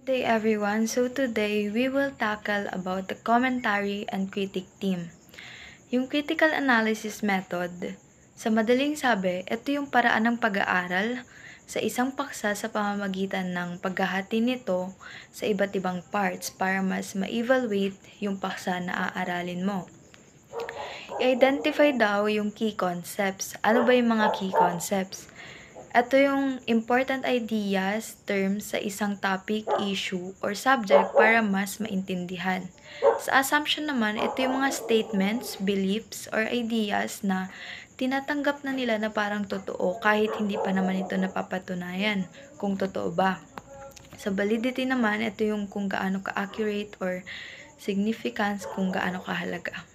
Good day everyone. So today we will tackle about the commentary and critic theme. Yung critical analysis method, sa madaling sabi, ito yung paraan ng pag-aaral sa isang paksa sa pamamagitan ng paghahati nito sa iba't ibang parts para mas ma-evaluate yung paksa na aaralin mo. I-identify daw yung key concepts. Ano ba yung mga key concepts? Ito yung important ideas, terms sa isang topic, issue, or subject para mas maintindihan. Sa assumption naman, ito yung mga statements, beliefs, or ideas na tinatanggap na nila na parang totoo kahit hindi pa naman ito napapatunayan kung totoo ba. Sa validity naman, ito yung kung gaano ka-accurate or significance, kung gaano kahalaga.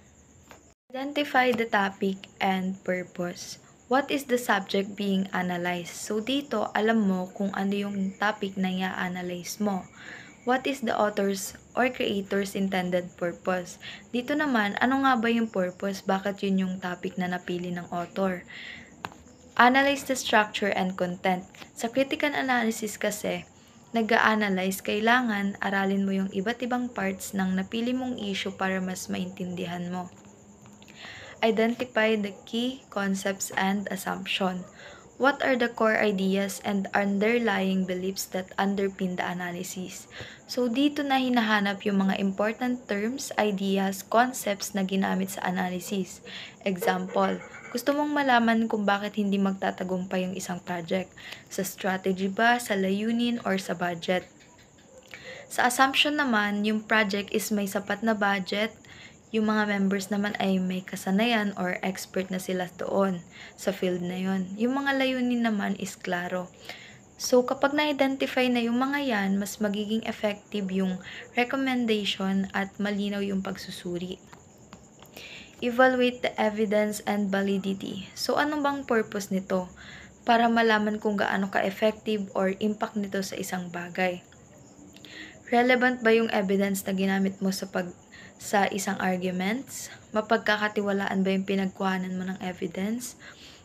Identify the topic and purpose. What is the subject being analyzed? So dito, alam mo kung ano yung topic na i-analyze mo. What is the author's or creator's intended purpose? Dito naman, ano nga ba yung purpose? Bakit yun yung topic na napili ng author? Analyze the structure and content. Sa critical analysis kasi, nag-a-analyze, kailangan aralin mo yung iba't ibang parts ng napili mong issue para mas maintindihan mo. Identify the key concepts and assumption. What are the core ideas and underlying beliefs that underpin the analysis? So, dito na hinahanap yung mga important terms, ideas, concepts na ginamit sa analysis. Example, gusto mong malaman kung bakit hindi magtatagumpay yung isang project. Sa strategy ba, sa layunin, or sa budget? Sa assumption naman, yung project is may sapat na budget, yung mga members naman ay may kasanayan or expert na sila doon sa field na yon. Yung mga layunin naman is klaro. So, kapag na-identify na yung mga yan, mas magiging effective yung recommendation at malinaw yung pagsusuri. Evaluate the evidence and validity. So, anong bang purpose nito? Para malaman kung gaano ka-effective or impact nito sa isang bagay. Relevant ba yung evidence na ginamit mo sa isang arguments? Mapagkakatiwalaan ba yung pinagkuhanan mo ng evidence?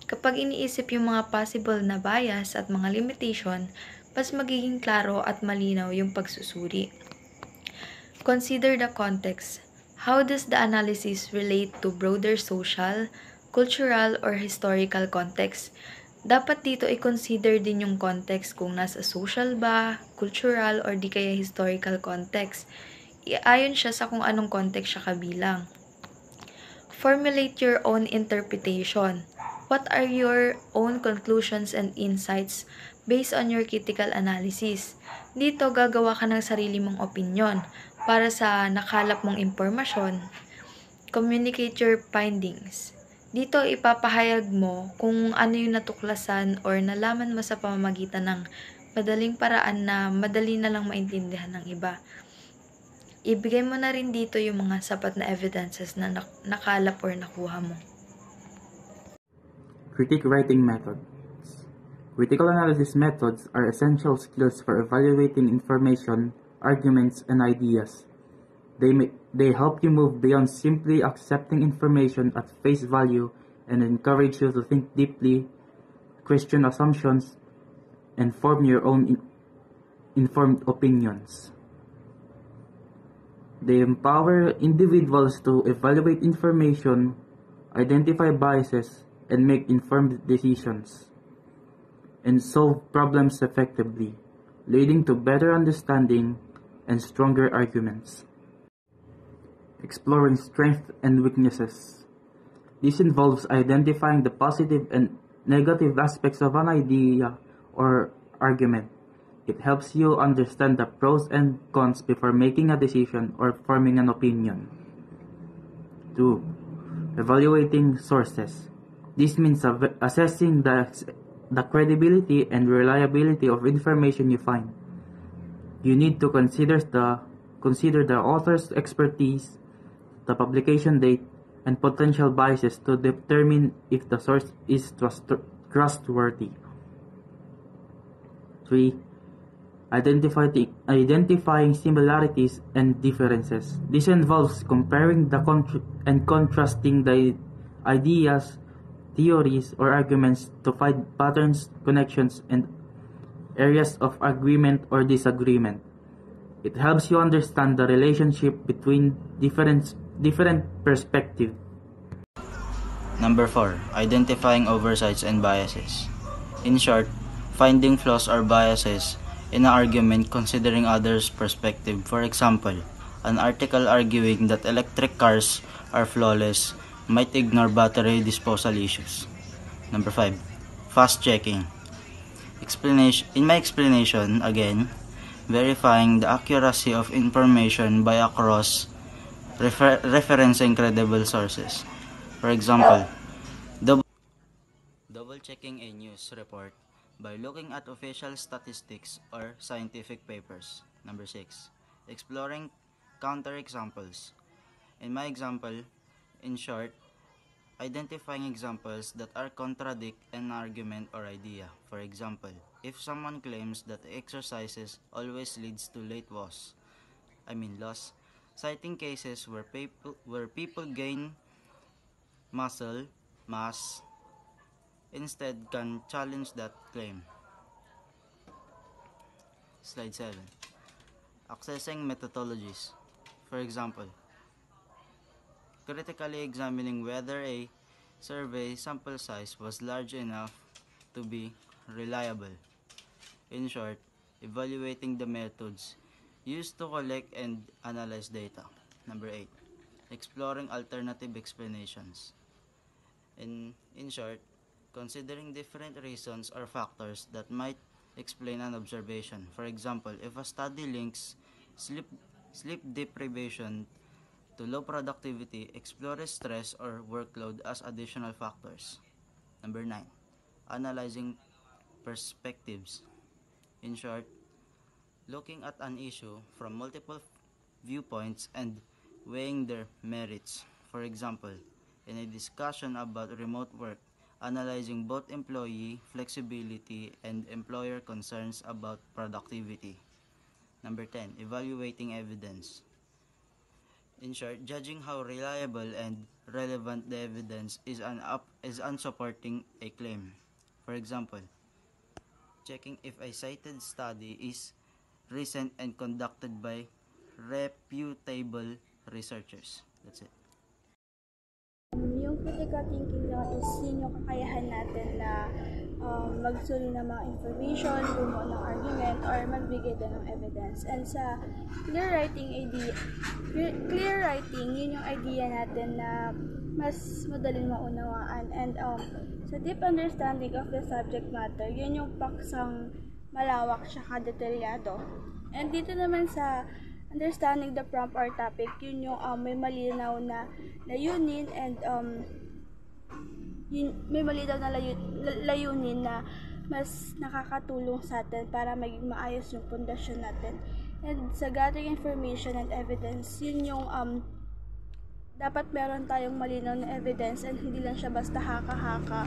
Kapag iniisip yung mga possible na bias at mga limitation, mas magiging klaro at malinaw yung pagsusuri. Consider the context. How does the analysis relate to broader social, cultural, or historical context? Dapat dito i-consider din yung context kung nasa social ba, cultural, or di kaya historical context. Iayon siya sa kung anong context siya kabilang. Formulate your own interpretation. What are your own conclusions and insights based on your critical analysis? Dito, gagawa ka ng sarili mong opinion para sa nakalap mong impormasyon. Communicate your findings. Dito, ipapahayag mo kung ano yung natuklasan or nalaman mo sa pamamagitan ng madaling paraan na madali na lang maintindihan ng iba. Ibigay mo na rin dito yung mga sapat na evidences na nakalap or nakuha mo. Critic writing methods. Critical analysis methods are essential skills for evaluating information, arguments, and ideas. They help you move beyond simply accepting information at face value and encourage you to think deeply, question assumptions, and form your own informed opinions. They empower individuals to evaluate information, identify biases, and make informed decisions, and solve problems effectively, leading to better understanding and stronger arguments. Exploring strengths and weaknesses. This involves identifying the positive and negative aspects of an idea or argument. It helps you understand the pros and cons before making a decision or forming an opinion. 2. Evaluating sources. This means assessing the credibility and reliability of information you find. You need to consider the author's expertise, the publication date, and potential biases to determine if the source is trustworthy. 3. Identifying similarities and differences. This involves comparing and contrasting the ideas, theories, or arguments to find patterns, connections, and areas of agreement or disagreement. It helps you understand the relationship between different perspectives. Number 4. Identifying oversights and biases. In short, finding flaws or biases in an argument considering others' perspective. For example, an article arguing that electric cars are flawless might ignore battery disposal issues. Number 5. Fast checking. In my explanation, again, verifying the accuracy of information by referencing credible sources. For example, double checking a news report by looking at official statistics or scientific papers. Number 6. Exploring counterexamples. In my example, in short, identifying examples that are contradict an argument or idea. For example, if someone claims that exercises always leads to loss, citing cases where people gain muscle mass instead can challenge that claim. Slide 7. Accessing methodologies. For example, critically examining whether a survey sample size was large enough to be reliable. In short, evaluating the methods used to collect and analyze data. Number 8. Exploring alternative explanations. In short, considering different reasons or factors that might explain an observation. For example, if a study links sleep deprivation to low productivity, explore stress or workload as additional factors. Number 9. Analyzing perspectives. In short, looking at an issue from multiple viewpoints and weighing their merits. For example, in a discussion about remote work, analyzing both employee flexibility and employer concerns about productivity. Number 10. Evaluating evidence. In short, judging how reliable and relevant the evidence is on supporting a claim. For example, checking if a cited study is recent and conducted by reputable researchers. That's it. Yung critical thinking lang is yun yung kakayahan natin na magsuri ng mga information, bumuo ng argument, or magbigay din ng evidence. And sa clear writing, yun yung idea natin na mas madaling maunawaan. And sa deep understanding of the subject matter, yun yung paksang malawak siya kadetalyado. And dito naman sa understanding the prompt or topic, yun yung may malinaw na layunin and may malinaw na layunin na mas nakakatulong sa atin para maging maayos yung pundasyon natin. And sa gathering information and evidence, yun yung dapat meron tayong malinaw na evidence and hindi lang siya basta haka-haka.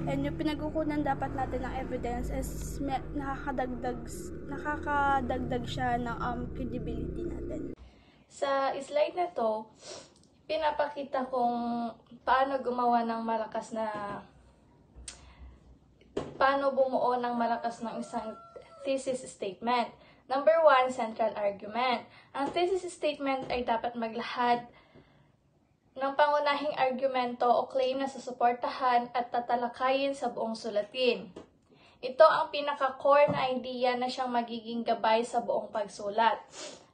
And yung pinagkukunan dapat natin ng evidence is nakakadagdag siya ng credibility natin. Sa slide na to, pinapakita kung paano bumuo ng malakas ng isang thesis statement. Number 1, central argument. Ang thesis statement ay dapat maglahad ng pangunahing argumento o claim na susuportahan at tatalakayin sa buong sulatin. Ito ang pinaka-core na idea na siyang magiging gabay sa buong pagsulat.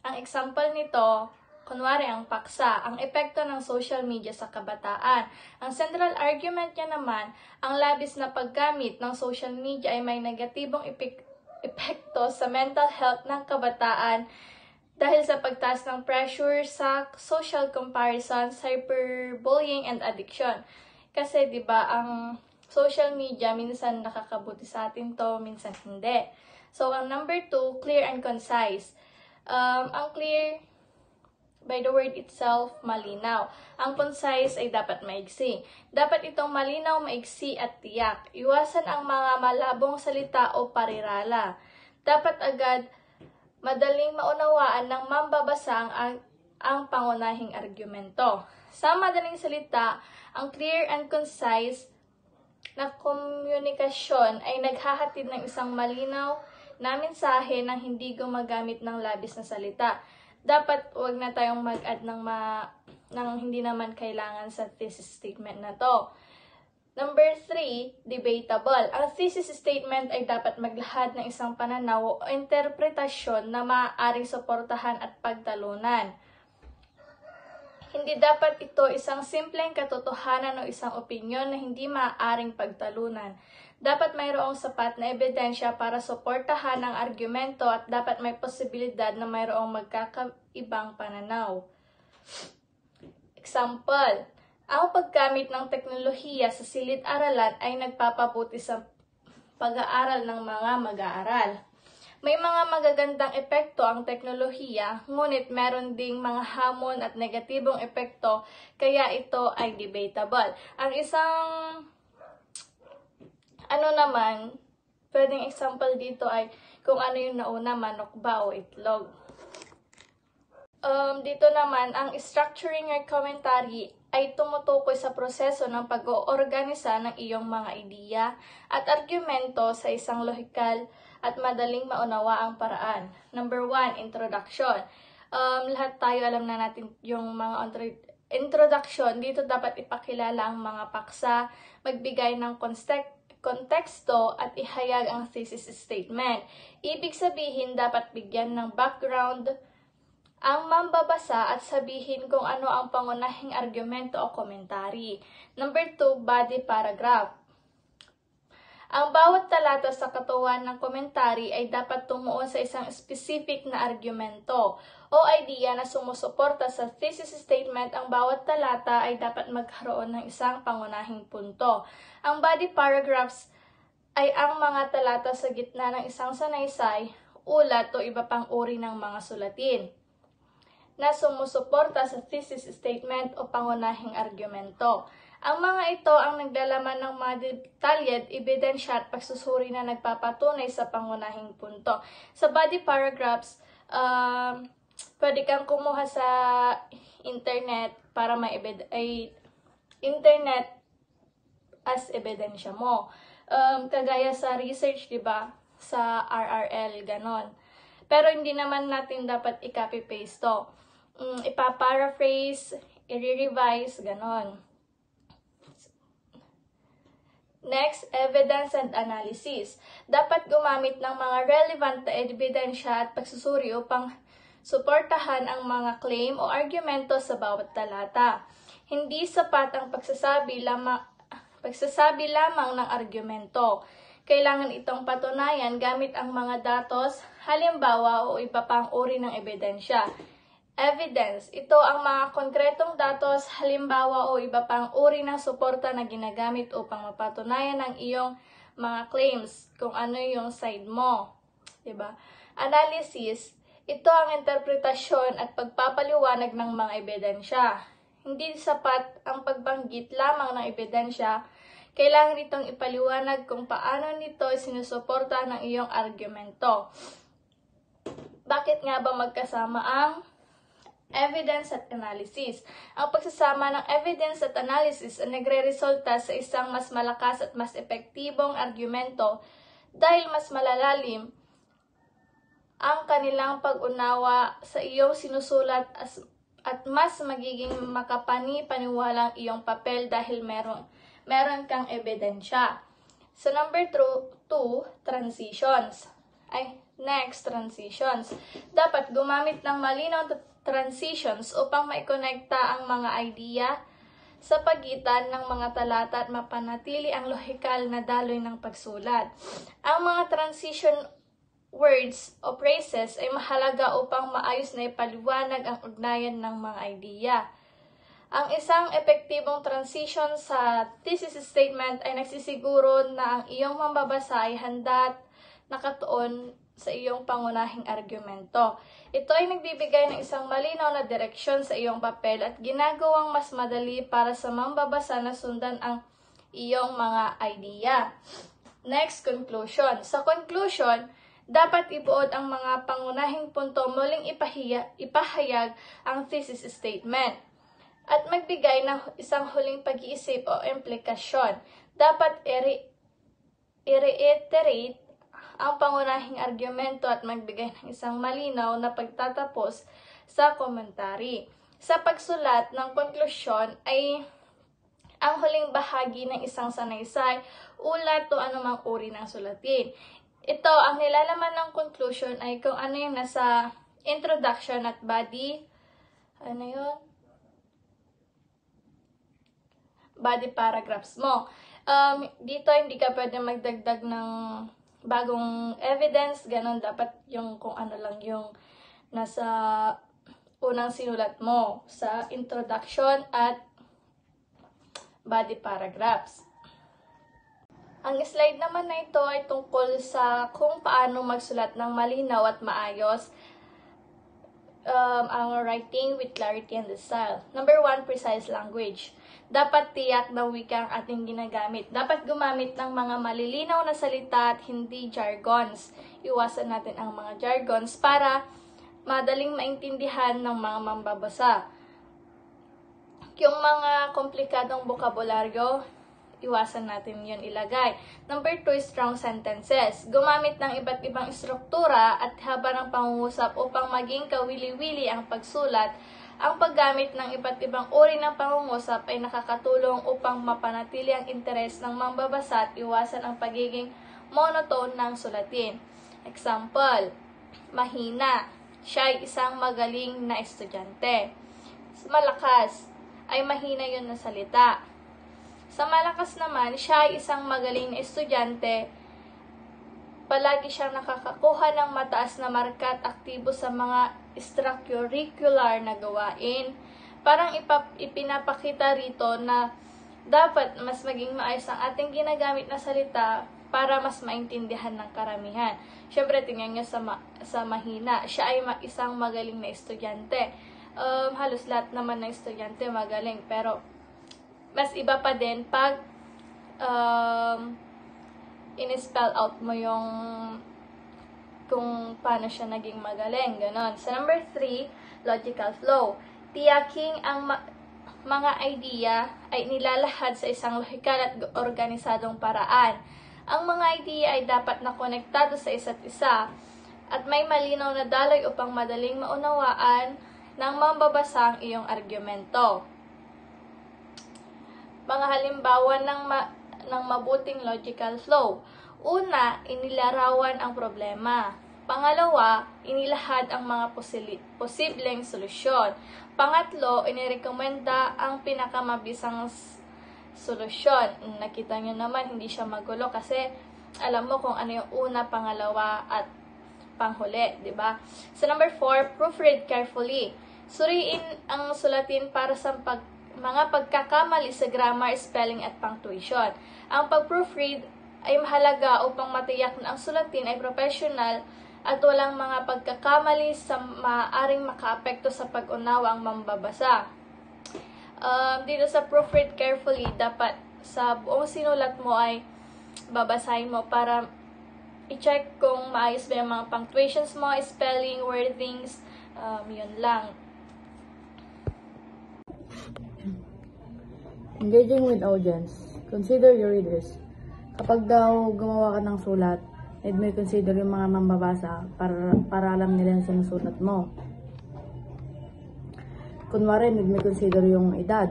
Ang example nito, kunwari ang paksa, ang epekto ng social media sa kabataan. Ang central argument niya naman, ang labis na paggamit ng social media ay may negatibong epekto sa mental health ng kabataan dahil sa pagtaas ng pressure sa social comparison, cyberbullying, and addiction. Kasi, di ba, ang social media, minsan nakakabuti sa atin to, minsan hindi. So, ang number 2, clear and concise. Ang clear, by the word itself, malinaw. Ang concise ay dapat maigsi. Dapat itong malinaw, maigsi, at tiyak. Iwasan ang mga malabong salita o parirala. Dapat agad madaling maunawaan ng mambabasa ang pangunahing argumento. Sa madaling salita, ang clear and concise na komunikasyon ay naghahatid ng isang malinaw, na mensahe nang hindi gumagamit ng labis na salita. Dapat wag na tayong mag-add ng hindi naman kailangan sa thesis statement na to. Number 3, debatable. Ang thesis statement ay dapat maglahad ng isang pananaw o interpretasyon na maaaring suportahan at pagtalunan. Hindi dapat ito isang simpleng katotohanan o isang opinyon na hindi maaaring pagtalunan. Dapat mayroong sapat na ebidensya para suportahan ang argumento at dapat may posibilidad na mayroong magkakaibang pananaw. Example, ang paggamit ng teknolohiya sa silid-aralan ay nagpapabuti sa pag-aaral ng mga mag-aaral. May mga magagandang epekto ang teknolohiya, ngunit meron ding mga hamon at negatibong epekto, kaya ito ay debatable. Ang isang pwedeng example dito ay kung ano yung nauna, manok ba o itlog. Dito naman, ang structuring or commentary ay tumutukoy sa proseso ng pag-oorganisa ng iyong mga ideya at argumento sa isang lohikal at madaling maunawaang paraan. Number 1, introduction. Lahat tayo alam na natin yung mga introduction. Dito dapat ipakilala ang mga paksa, magbigay ng konteksto at ihayag ang thesis statement. Ibig sabihin, dapat bigyan ng background ang mambabasa at sabihin kung ano ang pangunahing argumento o komentary. Number 2, body paragraph. Ang bawat talata sa katawan ng komentary ay dapat tumuon sa isang specific na argumento o idea na sumusuporta sa thesis statement. Ang bawat talata ay dapat magkaroon ng isang pangunahing punto. Ang body paragraphs ay ang mga talata sa gitna ng isang sanaysay, ulat o iba pang uri ng mga sulatin na sumusuporta sa thesis statement o pangunahing argumento. Ang mga ito ang naglalaman ng mga detalyed, ebidensya at pagsusuri na nagpapatunay sa pangunahing punto. Sa body paragraphs, pwede kang kumuha sa internet para internet as ebidensya mo. Kagaya sa research, diba? Sa RRL, ganon. Pero hindi naman natin dapat i-copy-paste to. Ipa-paraphrase, i-revise, ganon. Next, evidence and analysis. Dapat gumamit ng mga relevant na ebidensya at pagsusuri upang suportahan ang mga claim o argumento sa bawat talata. Hindi sapat ang pagsasabi lamang ng argumento. Kailangan itong patunayan gamit ang mga datos, halimbawa o iba pang uri ng ebidensya. Evidence, ito ang mga konkretong datos, halimbawa o iba pang uri ng suporta na ginagamit upang mapatunayan ang iyong mga claims, kung ano yung side mo. Diba? Analysis, ito ang interpretasyon at pagpapaliwanag ng mga ebidensya. Hindi sapat ang pagbanggit lamang ng ebidensya, kailangan itong ipaliwanag kung paano nito sinusuporta ng iyong argumento. Bakit nga ba magkasama ang evidence at analysis? Ang pagsasama ng evidence at analysis ay nagre-resulta sa isang mas malakas at mas epektibong argumento dahil mas malalalim ang kanilang pag-unawa sa iyong sinusulat at mas magiging makapani-paniwalang iyong papel dahil meron kang ebidensya. So number 2, transitions. Transitions. Dapat gumamit ng malinaw na transitions upang maikonekta ang mga idea sa pagitan ng mga talata at mapanatili ang lohikal na daloy ng pagsulat. Ang mga transition words o phrases ay mahalaga upang maayos na ipaliwanag ang ugnayan ng mga idea. Ang isang epektibong transition sa thesis statement ay nagsisiguro na ang iyong mambabasa ay handa at nakatuon sa iyong pangunahing argumento. Ito ay nagbibigay ng isang malinaw na direksyon sa iyong papel at ginagawang mas madali para sa mambabasa na sundan ang iyong mga idea. Next, conclusion. Sa conclusion, dapat ibuod ang mga pangunahing punto, muling ipahayag ang thesis statement at magbigay ng isang huling pag-iisip o implikasyon. Dapat i-reiterate ang pangunahing argumento at magbigay ng isang malinaw na pagtatapos sa komentary. Sa pagsulat ng konklusyon ay ang huling bahagi ng isang sanaysay, ulat o anumang uri ng sulatin. Ito, ang nilalaman ng conclusion ay kung ano yung nasa introduction at body, body paragraphs mo. Dito, hindi ka pwede magdagdag ng bagong evidence, ganun. Dapat yung kung ano lang yung nasa unang sinulat mo sa introduction at body paragraphs. Ang slide naman na ito ay tungkol sa kung paano magsulat ng malinaw at maayos ang writing with clarity and style. Number 1, precise language. Dapat tiyak na wika ang ating ginagamit. Dapat gumamit ng mga malilinaw na salita at hindi jargons. Iwasan natin ang mga jargons para madaling maintindihan ng mga mambabasa. Yung mga komplikadong bokabularyo, iwasan natin yun ilagay. Number 2, strong sentences. Gumamit ng iba't ibang struktura at haba ng pangungusap upang maging kawili-wili ang pagsulat. Ang paggamit ng iba't ibang uri ng pangungusap ay nakakatulong upang mapanatili ang interes ng mambabasa at iwasan ang pagiging monotone ng sulatin. Example, mahina. Siya ay isang magaling na estudyante. Malakas ay mahina yun na salita. Sa malakas naman, siya ay isang magaling na estudyante. Palagi siyang nakakakuha ng mataas na marka at aktibo sa mga extracurricular na gawain. Parang ipinapakita rito na dapat mas maging maayos ang ating ginagamit na salita para mas maintindihan ng karamihan. Siyempre, tingnan nyo sa mahina. Siya ay isang magaling na estudyante. Halos lahat naman ng estudyante magaling. Pero, mas iba pa din pag in-spell out mo yung kung paano siya naging magaling. Ganon. Sa number 3, logical flow. Tiyaking ang mga idea ay nilalahad sa isang lohikal at organisadong paraan. Ang mga idea ay dapat na konektado sa isa't isa at may malinaw na daloy upang madaling maunawaan ng mambabasa ang iyong argumento. Mga halimbawa ng mabuting logical flow. Una, inilarawan ang problema. Pangalawa, inilahad ang mga posibleng solusyon. Pangatlo, inirekomenda ang pinakamabisang solusyon. Nakita nyo naman, hindi siya magulo kasi alam mo kung ano yung una, pangalawa, at panghuli, di ba? So number 4, proofread carefully. Suriin ang sulatin para sa mga pagkakamali sa grammar, spelling, at punctuation. Ang pag-proofread ay mahalaga upang matiyak na ang sulatin ay professional at walang mga pagkakamali sa maaaring makaapekto sa pag-unawa ang mambabasa. Dito sa proofread carefully, dapat sa buong sinulat mo ay babasahin mo para i-check kung maayos ba yung mga punctuations mo, spelling, wordings, yun lang. Engaging with audience. Consider your readers. Kapag daw gumawa ka ng sulat, need mo i-consider yung mga mambabasa para alam nila yung sinusulat mo. Kunwari, need mo i-consider yung edad,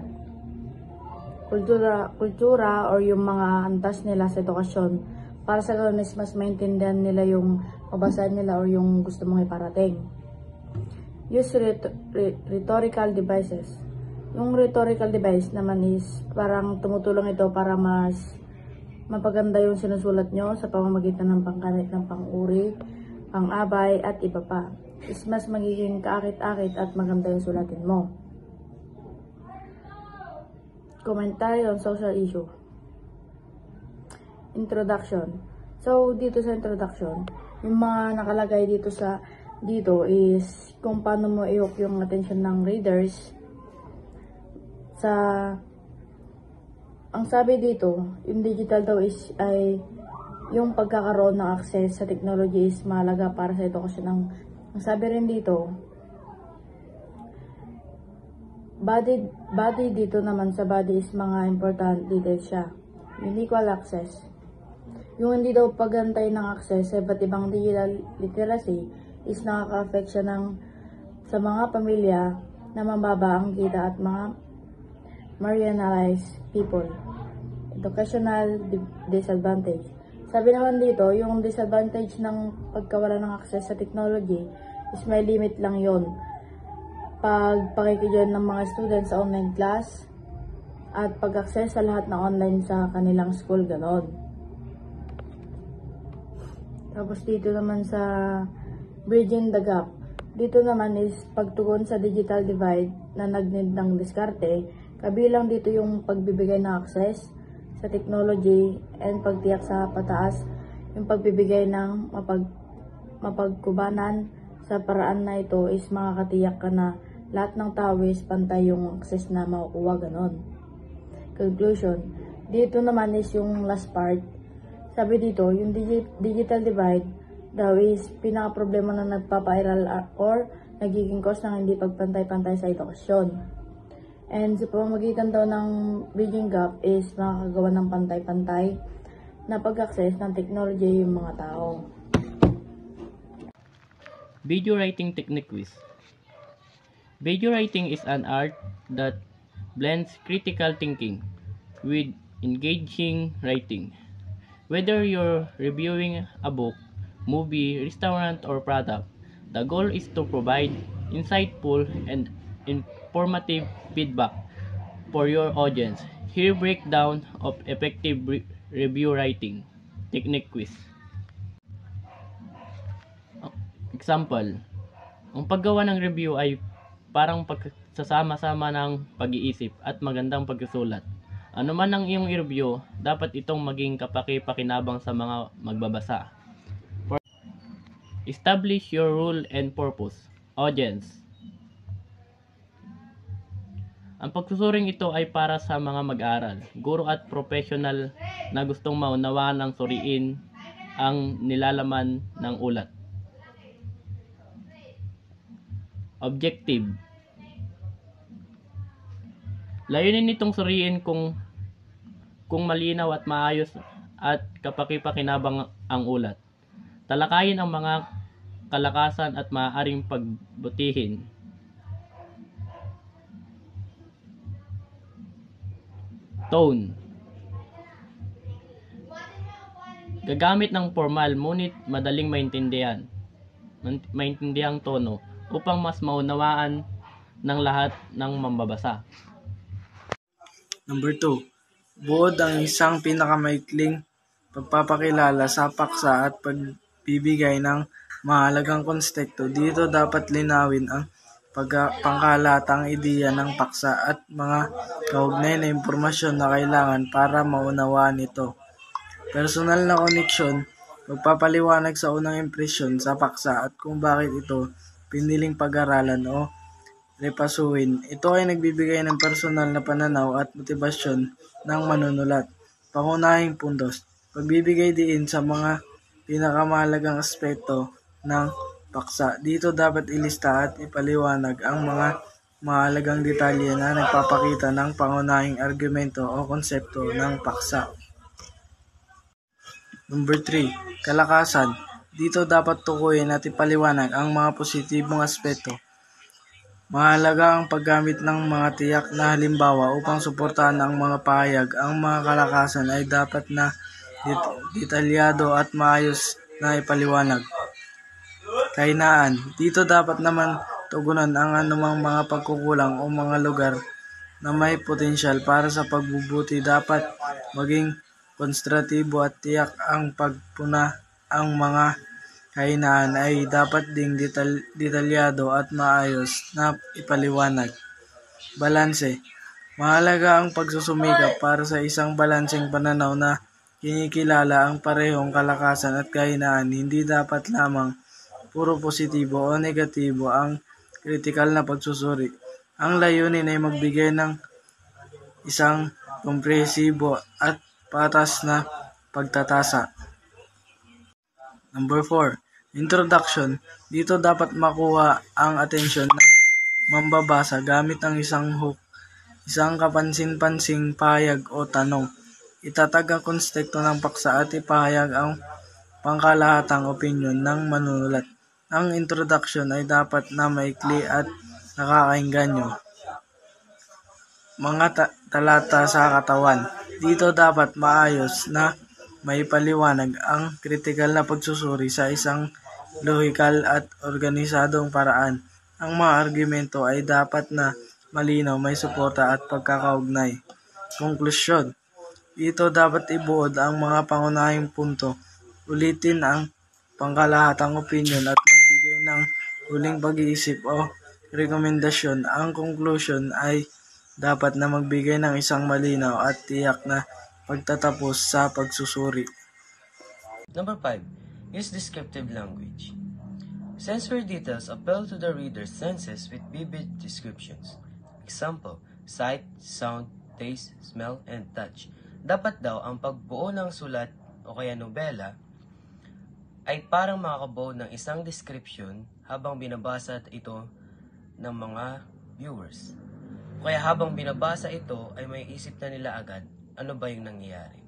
kultura or yung mga antas nila sa edukasyon para sa ganoon mas maintindihan nila yung mabasahan nila or yung gusto mong iparating. Use rhetorical devices. Yung rhetorical device naman is parang tumutulong ito para mas mapaganda yung sinusulat nyo sa pamamagitan ng pangkalit ng pang-uri, pang-abay, at iba pa. Is mas magiging kaakit-akit at maganda yung sulatin mo. Commentary on social issue. Introduction. So, dito sa introduction, yung mga nakalagay dito is kung paano mo i-hook yung attention ng readers sa ang sabi dito, yung digital daw ay yung pagkakaroon ng access sa technology is mahalaga para sa edukasyon. Ang sabi rin dito, body dito naman sa body is mga important details siya. Yung equal access. Yung hindi daw pagantay ng access sa iba't ibang digital literacy is nakaka-affect siya sa mga pamilya na mababa ang kita at mga marginalized people. Educational disadvantage. Sabi naman dito, yung disadvantage ng pagkawala ng access sa technology is may limit lang yon. Pakikijoin ng mga students sa online class at pag-access sa lahat ng online sa kanilang school, ganon. Tapos dito naman sa bridging the gap. Dito naman is pagtugon sa digital divide na nag-need ng diskarte. Kabilang dito yung pagbibigay ng access sa technology and pagtiyak sa pataas, yung pagbibigay ng mapagkubanan sa paraan na ito is makakatiyak ka na lahat ng tao is pantay yung access na makukuha, ganon. Conclusion. Dito naman is yung last part. Sabi dito, yung digital divide daw is pinaka-problema na nagpapairal or nagiging cause ng hindi pagpantay-pantay sa edukasyon. And sa pamamagitan daw ng bridging gap is makakagawa ng pantay-pantay na pag-access ng technology yung mga tao. Video writing technique quiz. Video writing is an art that blends critical thinking with engaging writing. Whether you're reviewing a book, movie, restaurant, or product, the goal is to provide insightful and informative feedback for your audience. Here breakdown of effective review writing technique quiz. Example, ang paggawa ng review ay parang pagsasama-sama ng pag-iisip at magandang pagsusulat. Ano man ang iyong i-review, dapat itong maging kapaki-pakinabang sa mga magbabasa. Establish your rule and purpose. Audience. Ang pagsusuring ito ay para sa mga mag-aaral, guro at professional na gustong maunawaan ang suriin ang nilalaman ng ulat. Objective. Layunin nitong suriin kung malinaw at maayos at kapaki-pakinabang ang ulat. Talakayin ang mga kalakasan at maaaring pagbutihin. Tone. Gagamit ng formal ngunit madaling maintindihan tono upang mas maunawaan ng lahat ng mambabasa. Number 2. Buod ang isang pinakamaikling pagpapakilala sa paksa at pagbibigay ng mahalagang konsepto. Dito dapat linawin ang pangkalatang ideya ng paksa at mga kaugnay na impormasyon na kailangan para maunawaan ito. Personal na koneksyon, magpapaliwanag sa unang impresyon sa paksa at kung bakit ito piniling pag-aralan o repasuhin. Ito ay nagbibigay ng personal na pananaw at motibasyon ng manunulat. Pangunahing puntos, pagbibigay diin sa mga pinakamahalagang aspeto ng paksa. Dito dapat ilista at ipaliwanag ang mga mahalagang detalye na nagpapakita ng pangunahing argumento o konsepto ng paksa. Number 3. Kalakasan. Dito dapat tukuyin at ipaliwanag ang mga positibong aspeto. Mahalaga ang paggamit ng mga tiyak na halimbawa upang suportahan ang mga pahayag. Ang mga kalakasan ay dapat na detalyado at maayos na ipaliwanag. Kahinaan. Dito dapat naman tugunan ang anumang mga pagkukulang o mga lugar na may potensyal para sa pagbubuti. Dapat maging konstruktibo at tiyak ang pagpuna. Ang mga kahinaan ay dapat ding detalyado at maayos na ipaliwanag. Balanse. Mahalaga ang pagsusumikap para sa isang balanseng pananaw na kinikilala ang parehong kalakasan at kahinaan. Hindi dapat lamang puro positibo o negatibo ang kritikal na pagsusuri. Ang layunin ay magbigay ng isang komprehensibo at patas na pagtatasa. Number 4. Introduction. Dito dapat makuha ang atensyon ng mambabasa gamit ang isang hook, isang kapansin-pansing pahayag o tanong. Itatag ang konteksto ng paksa at ipahayag ang pangkalahatang opinyon ng manunulat. Ang introduction ay dapat na maikli at nakakaengganyo. Mga talata sa katawan. Dito dapat maayos na maipaliwanag ang kritikal na pagsusuri sa isang lohikal at organisadong paraan. Ang mga argumento ay dapat na malinaw, may suporta at pagkakaugnay. Konklusyon. Dito dapat ibuod ang mga pangunahing punto, ulitin ang pangkalahatang opinyon at magbigay ng huling pag-iisip o rekomendasyon. Ang conclusion ay dapat na magbigay ng isang malinaw at tiyak na pagtatapos sa pagsusuri. Number 5. Use descriptive language. Sensory details appeal to the reader's senses with vivid descriptions. Example, sight, sound, taste, smell, and touch. Dapat daw ang pagbuo ng sulat o kaya nobela ay parang makakabuo ng isang description habang binabasa ito ng mga viewers. Kaya habang binabasa ito ay may isip na nila agad ano ba yung nangyayari.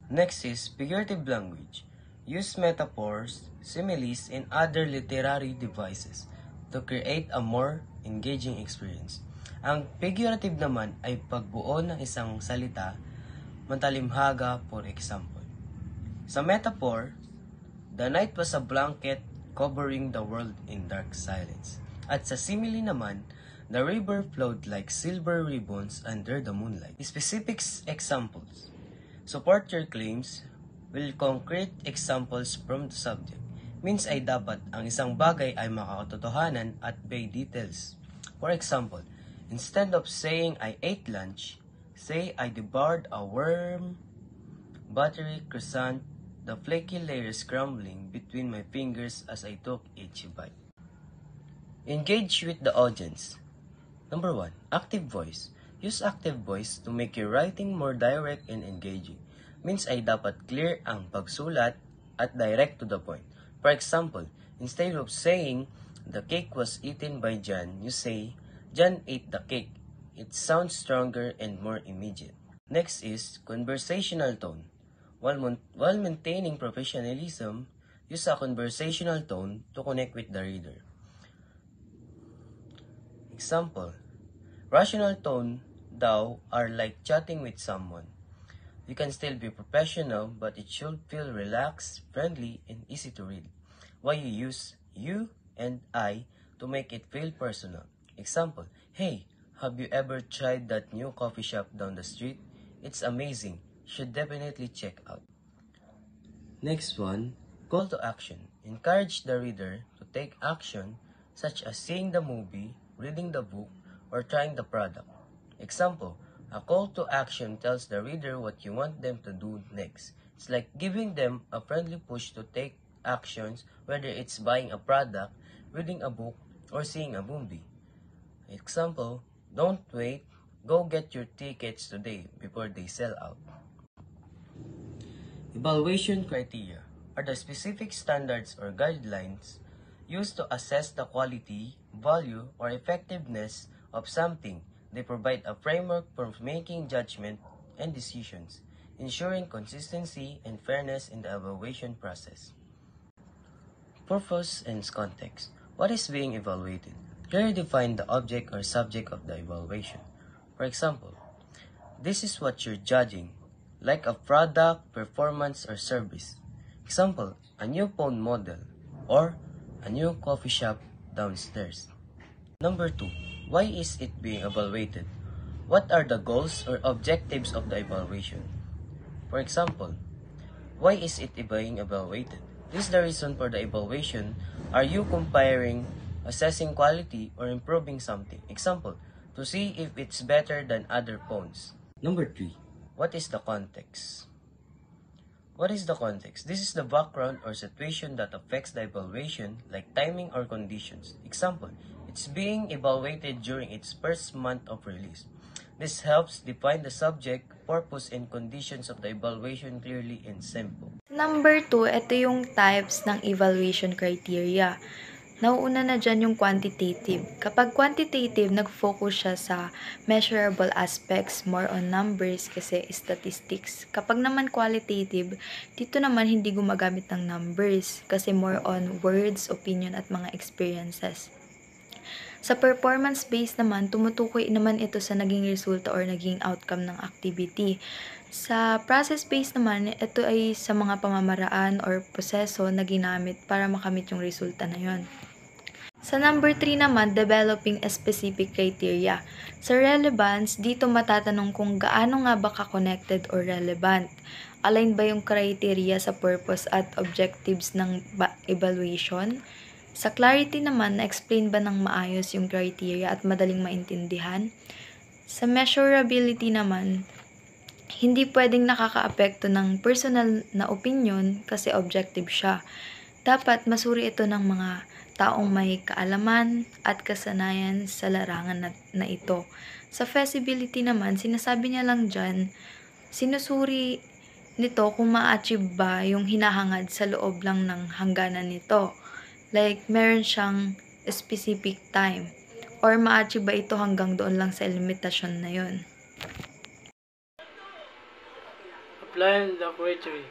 Next is figurative language. Use metaphors, similes, and other literary devices to create a more engaging experience. Ang figurative naman ay pagbuo ng isang salita matalimhaga, for example. Sa metaphor, the night was a blanket covering the world in dark silence. At sa simile naman, the river flowed like silver ribbons under the moonlight. Specific examples support your claims with concrete examples from the subject. Means ay dapat ang isang bagay ay makakatotohanan at may details. For example, instead of saying I ate lunch, say I devoured a warm, buttery croissant, the flaky layers crumbling between my fingers as I took each bite. Engage with the audience. Number 1. Active voice. Use active voice to make your writing more direct and engaging. Means ay dapat clear ang pagsulat at direct to the point. For example, instead of saying, the cake was eaten by John, you say, John ate the cake. It sounds stronger and more immediate. Next is conversational tone. While maintaining professionalism, use a conversational tone to connect with the reader. Example, rational tone daw are like chatting with someone. You can still be professional, but it should feel relaxed, friendly, and easy to read. Why you use you and I to make it feel personal. Example, hey, have you ever tried that new coffee shop down the street? It's amazing. Should definitely check out. Next one, call to action. Encourage the reader to take action such as seeing the movie, reading the book, or trying the product. Example, a call to action tells the reader what you want them to do next. It's like giving them a friendly push to take actions, whether it's buying a product, reading a book, or seeing a movie. Example, don't wait, go get your tickets today before they sell out. Evaluation criteria are the specific standards or guidelines used to assess the quality, value, or effectiveness of something. They provide a framework for making judgment and decisions, ensuring consistency and fairness in the evaluation process. Purpose and context. What is being evaluated? Clearly define the object or subject of the evaluation. For example, this is what you're judging, like a product, performance, or service. Example, a new phone model, or a new coffee shop downstairs. Number 2, why is it being evaluated? What are the goals or objectives of the evaluation? For example, why is it being evaluated? This is the reason for the evaluation. Are you comparing, assessing quality, or improving something? Example, to see if it's better than other phones. Number 3, what is the context? What is the context? This is the background or situation that affects the evaluation, like timing or conditions. Example, it's being evaluated during its first month of release. This helps define the subject, purpose, and conditions of the evaluation clearly and simple. Number 2, ito yung types ng evaluation criteria. Nauuna na dyan yung quantitative. Kapag quantitative, nag-focus siya sa measurable aspects, more on numbers kasi statistics. Kapag naman qualitative, dito naman hindi gumagamit ng numbers kasi more on words, opinion, at mga experiences. Sa performance-based naman, tumutukoy naman ito sa naging resulta or naging outcome ng activity. Sa process-based naman, ito ay sa mga pamamaraan or proseso na ginamit para makamit yung resulta na yon. Sa number 3 naman, developing a specific criteria. Sa relevance, dito matatanong kung gaano nga ba ka-connected or relevant. Align ba yung criteria sa purpose at objectives ng evaluation? Sa clarity naman, na-explain ba ng maayos yung criteria at madaling maintindihan? Sa measurability naman, hindi pwedeng nakakaapekto ng personal na opinion kasi objective siya. Dapat masuri ito ng mga taong may kaalaman at kasanayan sa larangan na ito. Sa feasibility naman, sinasabi niya lang dyan, sinusuri nito kung ma-achieve ba yung hinahangad sa loob lang ng hangganan nito. Like, meron siyang specific time. Or ma-achieve ba ito hanggang doon lang sa limitasyon na yun. Applying the criteria.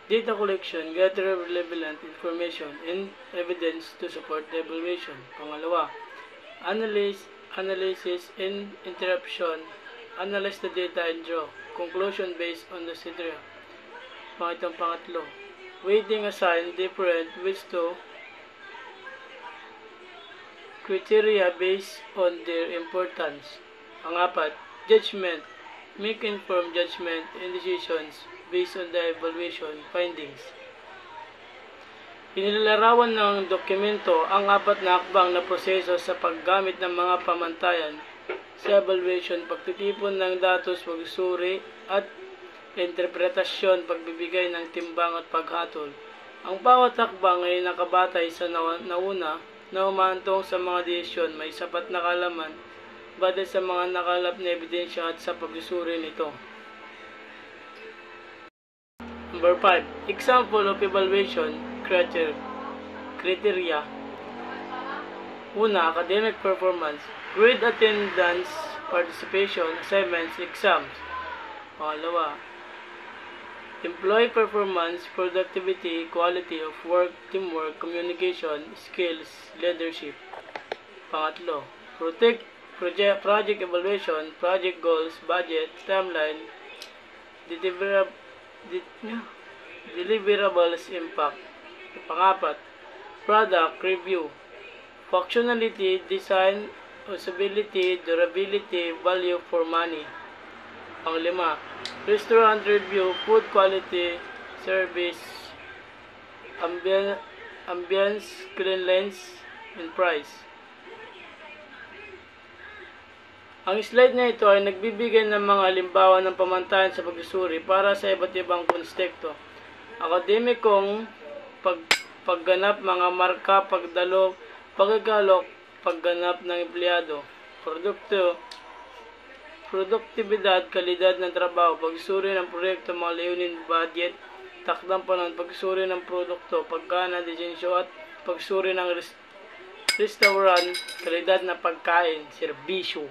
Data collection, gather relevant information and evidence to support the evaluation. Pangalawa, analysis and interruption. Analyze the data and draw conclusion based on the criteria. Pangatlo, weighting assign different weights to criteria based on their importance. Pangapat, judgment. Make informed judgment and decisions based on the evaluation findings. Inilalarawan ng dokumento ang 4 na hakbang na proseso sa paggamit ng mga pamantayan sa evaluation, pagtitipon ng datos, pagsuri at interpretasyon, pagbibigay ng timbang at paghatol. Ang bawat hakbang ay nakabatay sa nauna na umantong sa mga desisyon, may sapat na kaalaman batay sa mga nakalap na ebidensya at sa pagsusuri nito. Number 5. Example of evaluation criteria. Una, academic performance. Grade attendance, participation, assignments, exams. Pangalawa, employee performance, productivity, quality of work, teamwork, communication, skills, leadership. Pangatlo, project evaluation, project goals, budget, timeline, deliverables, impact. Pangapat, product review, functionality, design, usability, durability, value for money. Panglima, restaurant review, food quality, service, ambience, cleanliness, and price. Ang slide na ito ay nagbibigay ng mga halimbawa ng pamantayan sa pagsusuri para sa iba't ibang konteksto. Akademikong pagganap, mga marka, pagdalo, pagkagalok, pagganap ng empleyado, produktibidad, kalidad ng trabaho, pagsuri ng proyekto, mga layunin, budget, takdang panahon, pagsuri ng produkto, paggana, disensyo at pagsuri ng restaurant, kalidad ng pagkain, serbisyo.